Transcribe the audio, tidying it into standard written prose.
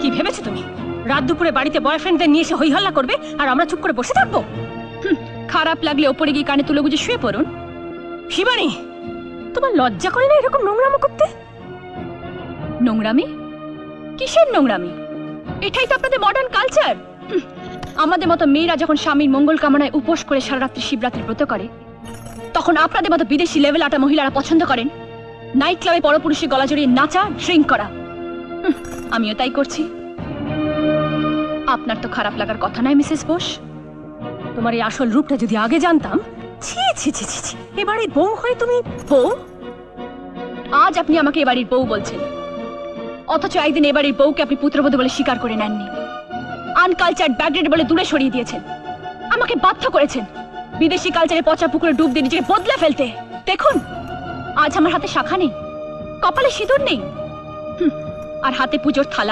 কি ভেবেছো তুমি রাত দুপুরে বাড়িতে বয়ফ্রেন্ডদের নিয়ে এসে হইহল্লা করবে আর আমরা চুপ করে বসে থাকবো? খারাপ লাগলে ওপরে গিয়ে কানে তুলে গুজে শুয়ে পড়ুন। শিবানী, তোমার লজ্জা করে না এরকম নোংরামো করতে? নোংরামি? কিসের নোংরামি? এটাই তো আপনাদের মডার্ন কালচার। আমাদের মতো মেয়েরা যখন স্বামীর মঙ্গল কামনায় উপোস করে সারা রাত্রি শিবরাত্রি ব্রত করে, তখন আপনাদের মতো বিদেশি লেভেল আটা মহিলারা পছন্দ করেন নাইট ক্লাবে পরপুরুষের গলা জড়িয়ে নাচা, ড্রিঙ্ক করা। আমিও তাই করছি। আপনার তো খারাপ লাগার কথা নয় মিসেস বোস। তোমার এই আসল রূপটা যদি আগে জানতাম। ছি ছি ছি ছি ছি, এবারে বউ হয়ে তুমি বউ? আজ আপনি আমাকে এ বাড়ির বউ বলছেন, অথচ একদিন এ বাড়ির বউকে আপনি পুত্রবধূ বলে স্বীকার করে নেননি। আনকালচার ব্যাকডেটেড বলে দূরে সরিয়ে দিয়েছেন। আমাকে বাধ্য করেছেন বিদেশি কালচারে পচা পুকুরে ডুব দিয়ে নিজেকে বদলে ফেলতে। দেখুন, আজ আমার হাতে শাখা নেই, কপালে সিঁদুর নেই, আর হাতে পুজোর থালা